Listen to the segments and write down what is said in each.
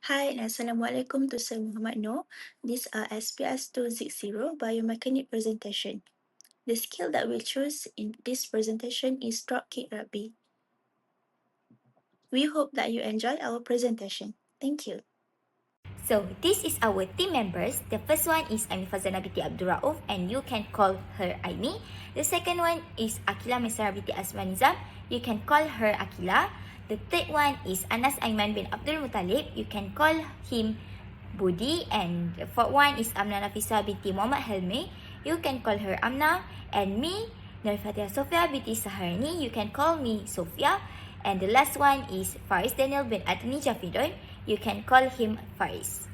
Hi and Assalamualaikum to Sir Muhammad Noor. This SPS260 Biomechanics presentation. The skill that we'll choose in this presentation is Dropkick Rugby. We hope that you enjoy our presentation. Thank you. So this is our team members. The first one is Aimi Fazana binti Abdul Rauf and you can call her Aimi. The second one is Akila Mesara binti Asman Nizam. You can call her Akila. The third one is Anas Aiman bin Abdul Muttalib. You can call him Budi. And the fourth one is Amna Nafisa binti Muhammad Helmi. You can call her Amna. And me, Narifatia Sofia binti Saharni. You can call me Sofia. And the last one is Faris Daniel bin Atani Jafidon. You can call him Faris.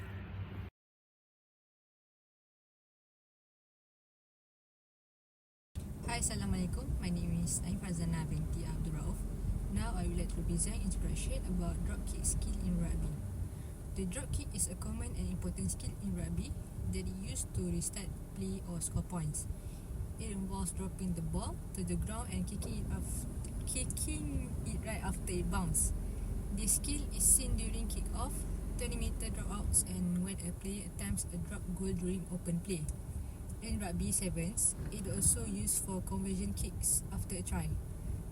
Hi, Assalamualaikum. My name is Aim Farzana binti Abdul Rauf. Now I would like to present introduction about dropkick skill in rugby. The dropkick is a common and important skill in rugby that is used to restart play or score points. It involves dropping the ball to the ground and kicking it right after it bounces. This skill is seen during kick-off, 20-meter dropouts, and when a player attempts a drop goal during open play. In rugby sevens, it also used for conversion kicks after a try.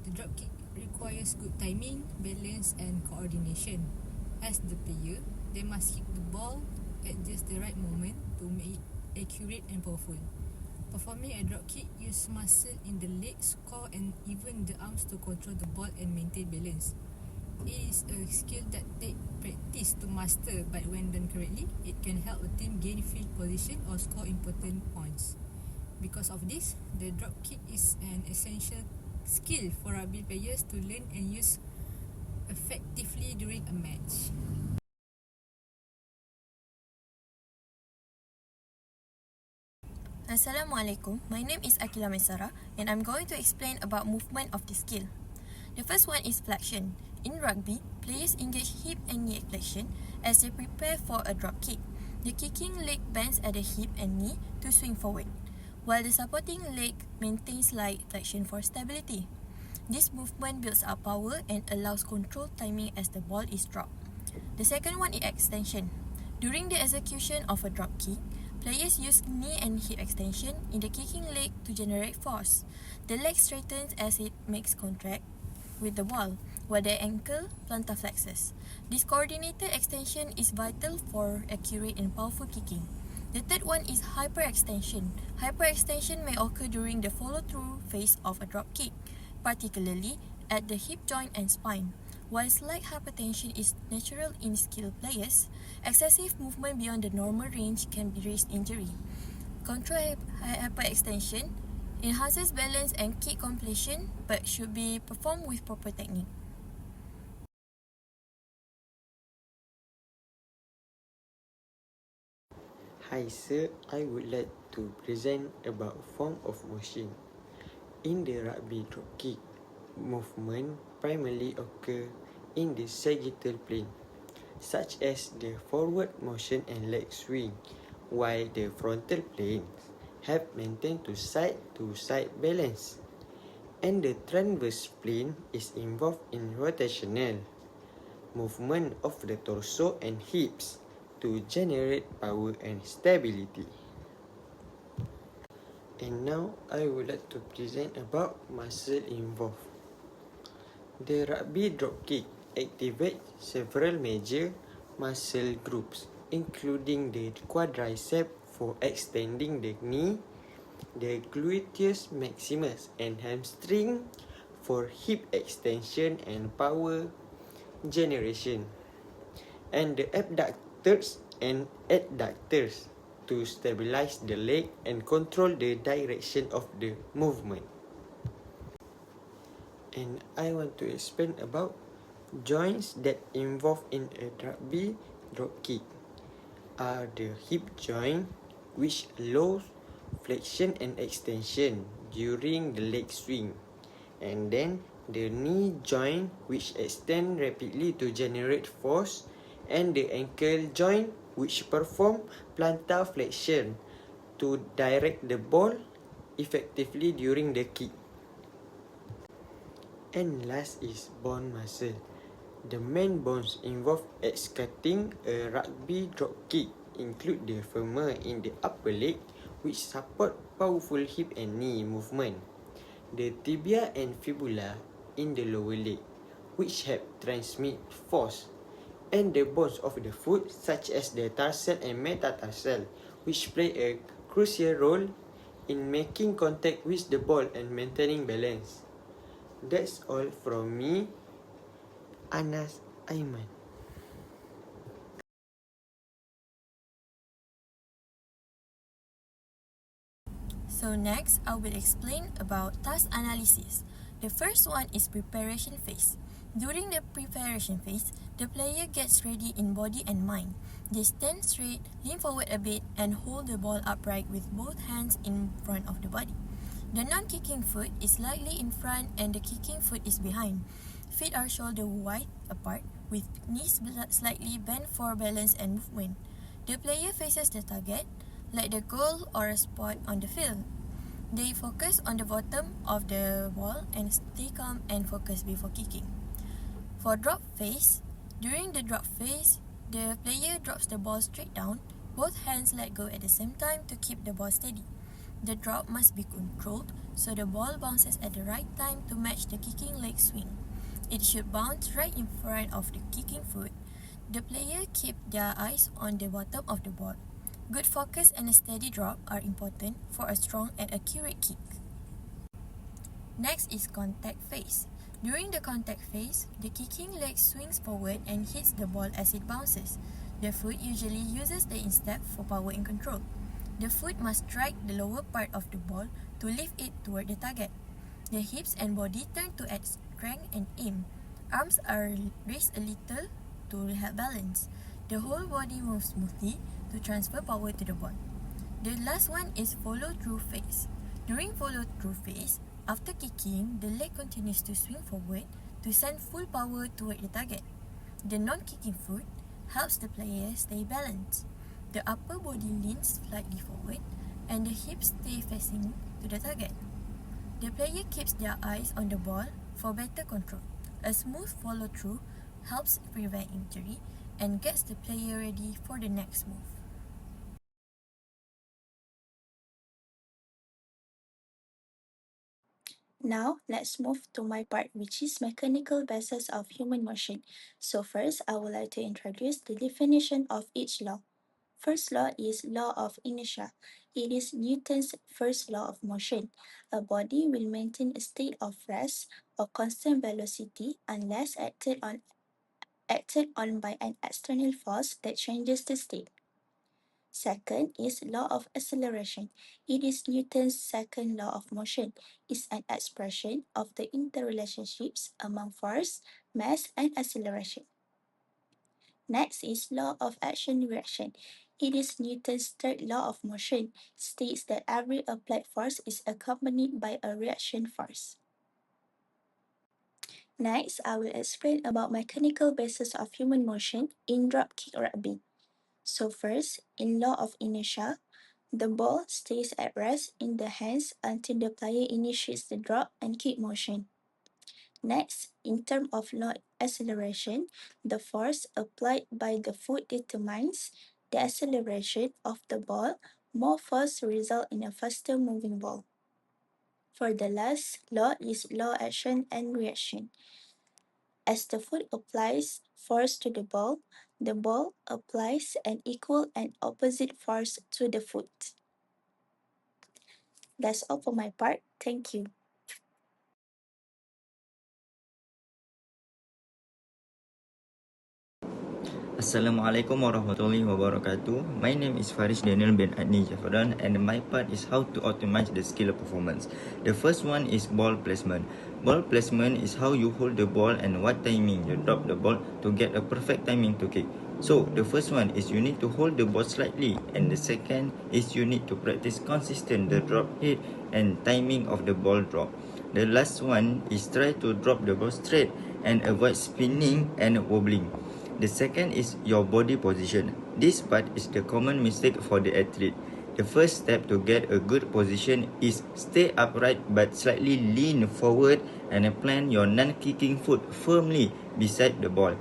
The drop kick requires good timing, balance and coordination. As the player, they must kick the ball at just the right moment to make it accurate and powerful. Performing a drop kick uses muscle in the legs, core and even the arms to control the ball and maintain balance. It is a skill that takes practice to master, but when done correctly, it can help a team gain field position or score important points. Because of this, the drop kick is an essential skill for rugby players to learn and use effectively during a match. Assalamualaikum, my name is Akila Mesara and I'm going to explain about movement of the skill. The first one is flexion. In rugby, players engage hip and knee flexion as they prepare for a drop kick. The kicking leg bends at the hip and knee to swing forward, while the supporting leg maintains light flexion for stability. This movement builds up power and allows controlled timing as the ball is dropped. The second one is extension. During the execution of a drop kick, players use knee and hip extension in the kicking leg to generate force. The leg straightens as it makes contact with the ball, while the ankle plantar flexes. This coordinated extension is vital for accurate and powerful kicking. The third one is hyperextension. Hyperextension may occur during the follow-through phase of a drop kick, particularly at the hip joint and spine. While slight hypertension is natural in skilled players, excessive movement beyond the normal range can risk injury. Control hyperextension enhances balance and kick completion but should be performed with proper technique. Hi sir, I would like to present about form of motion. In the rugby drop kick, movement primarily occur in the sagittal plane, such as the forward motion and leg swing, while the frontal planes help maintain side-to-side balance, and the transverse plane is involved in rotational movement of the torso and hips to generate power and stability. And now I would like to present about muscle involved. The rugby dropkick activates several major muscle groups, including the quadricep for extending the knee, the gluteus maximus and hamstring for hip extension and power generation, and the abductors and adductors to stabilize the leg and control the direction of the movement. And I want to explain about joints that involved in a rugby dropkick are the hip joint, which allows flexion and extension during the leg swing, and then the knee joint, which extend rapidly to generate force, and the ankle joint, which perform plantar flexion to direct the ball effectively during the kick. And last is bone muscle. The main bones involved executing a rugby dropkick include the femur in the upper leg, which support powerful hip and knee movement, the tibia and fibula in the lower leg, which help transmit force, and the bones of the foot, such as the tarsal and metatarsal, which play a crucial role in making contact with the ball and maintaining balance. That's all from me, Anas Aiman. So next, I will explain about task analysis. The first one is preparation phase. During the preparation phase, the player gets ready in body and mind. They stand straight, lean forward a bit, and hold the ball upright with both hands in front of the body. The non-kicking foot is slightly in front and the kicking foot is behind. Feet are shoulder wide apart with knees slightly bent for balance and movement. The player faces the target, like the goal or a spot on the field. They focus on the bottom of the ball and stay calm and focused before kicking. For drop phase, during the drop phase, the player drops the ball straight down. Both hands let go at the same time to keep the ball steady. The drop must be controlled so the ball bounces at the right time to match the kicking leg swing. It should bounce right in front of the kicking foot. The player keep their eyes on the bottom of the ball. Good focus and a steady drop are important for a strong and accurate kick. Next is contact phase. During the contact phase, the kicking leg swings forward and hits the ball as it bounces. The foot usually uses the instep for power and control. The foot must strike the lower part of the ball to lift it toward the target. The hips and body turn to add strength and aim. Arms are raised a little to help balance. The whole body moves smoothly to transfer power to the ball. The last one is follow-through phase. During follow-through phase, after kicking, the leg continues to swing forward to send full power toward the target. The non-kicking foot helps the player stay balanced. The upper body leans slightly forward and the hips stay facing to the target. The player keeps their eyes on the ball for better control. A smooth follow-through helps prevent injury and gets the player ready for the next move. Now, let's move to my part, which is mechanical basis of human motion. So first, I would like to introduce the definition of each law. First law is law of inertia. It is Newton's first law of motion. A body will maintain a state of rest or constant velocity unless acted on by an external force that changes the state. Second is law of acceleration. It is Newton's second law of motion. It's an expression of the interrelationships among force, mass, and acceleration. Next is law of action-reaction. It is Newton's third law of motion. It states that every applied force is accompanied by a reaction force. Next, I will explain about mechanical basis of human motion in dropkick rugby. So first, in law of inertia, the ball stays at rest in the hands until the player initiates the drop and kick motion. Next, in terms of law acceleration, the force applied by the foot determines the acceleration of the ball. More force result in a faster moving ball. For the last law is law action and reaction. As the foot applies force to the ball applies an equal and opposite force to the foot. That's all for my part. Thank you. Assalamualaikum warahmatullahi wabarakatuh. My name is Faris Daniel bin Adni Jafaran and my part is how to optimize the skill performance. The first one is ball placement. Ball placement is how you hold the ball and what timing you drop the ball to get a perfect timing to kick. So the first one is you need to hold the ball slightly, and the second is you need to practice consistent the drop hit and timing of the ball drop. The last one is try to drop the ball straight and avoid spinning and wobbling. The second is your body position. This part is the common mistake for the athlete. The first step to get a good position is stay upright but slightly lean forward and plant your non-kicking foot firmly beside the ball.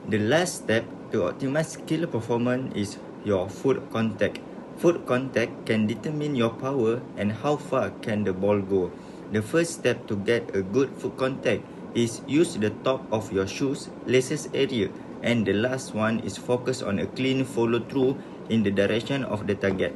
The last step to optimize skill performance is your foot contact. Foot contact can determine your power and how far can the ball go. The first step to get a good foot contact is use the top of your shoes laces area, and the last one is focus on a clean follow through in the direction of the target.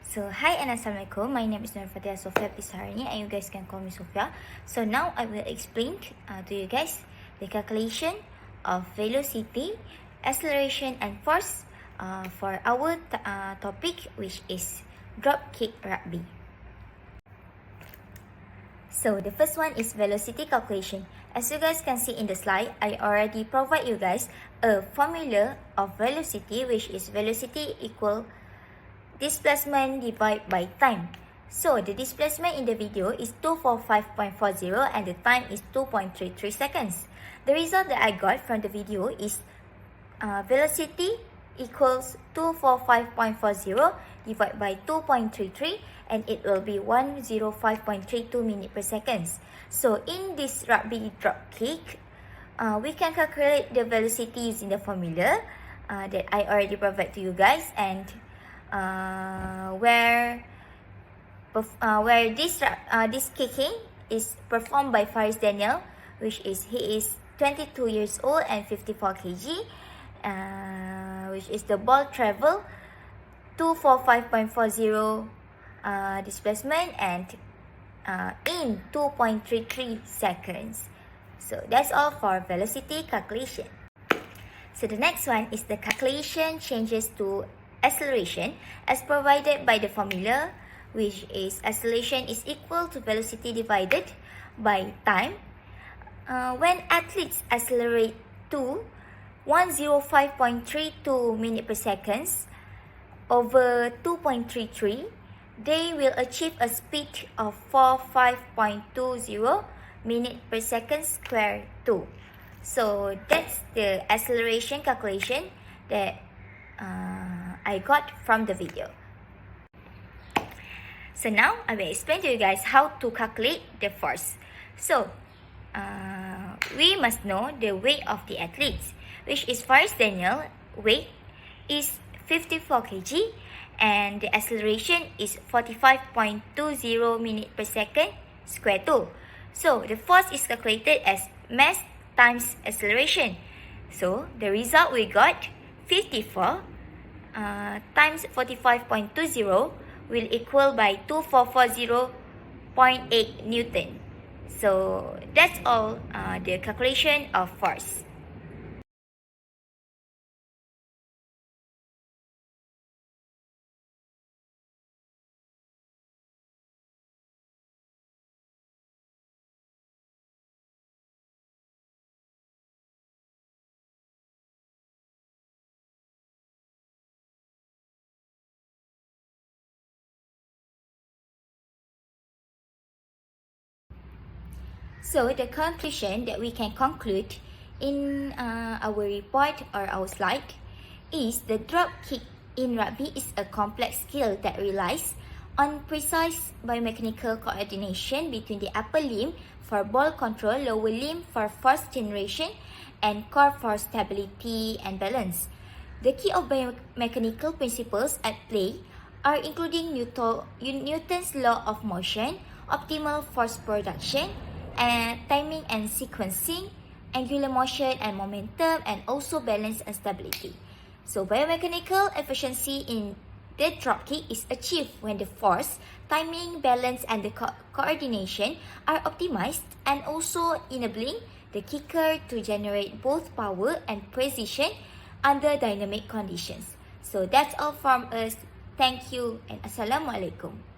So, hi and assalamualaikum. My name is Nur Fatia Sofia Pisarani and you guys can call me Sofia. So, now I will explain to you guys the calculation of velocity, acceleration and force for our topic, which is dropkick rugby. So, the first one is velocity calculation. As you guys can see in the slide, I already provide you guys a formula of velocity, which is velocity equal displacement divided by time. So, the displacement in the video is 245.40 and the time is 2.33 seconds. The result that I got from the video is velocity equals 245.40 divided by 2.33 and it will be 105.32 minutes per second. So, in this rugby drop kick, we can calculate the velocity using the formula that I already provided to you guys, and where this kicking is performed by Faris Daniel, he is 22 years old and 54 kg, which is the ball travel 245.40 displacement and in 2.33 seconds. So that's all for velocity calculation. So the next one is the calculation changes to acceleration as provided by the formula, which is acceleration is equal to velocity divided by time. When athletes accelerate to 105.32 minutes per second over 2.33, they will achieve a speed of 45.20 minutes per second square 2. So that's the acceleration calculation that I got from the video. So now I will explain to you guys how to calculate the force. So we must know the weight of the athletes, which is Faris Daniel weight is 54 kg and the acceleration is 45.20 minutes per second square 2. So the force is calculated as mass times acceleration. So the result we got 54 times 45.20 will equal by 2440.8 Newton. So that's all the calculation of force. So the conclusion that we can conclude in our report or our slide is the drop kick in rugby is a complex skill that relies on precise biomechanical coordination between the upper limb for ball control, lower limb for force generation, and core for stability and balance. The key of biomechanical principles at play are including Newton's law of motion, optimal force production, and timing and sequencing, angular motion and momentum, and also balance and stability. So biomechanical efficiency in the dropkick is achieved when the force, timing, balance, and the coordination are optimized, and also enabling the kicker to generate both power and precision under dynamic conditions. So that's all from us. Thank you and Assalamualaikum.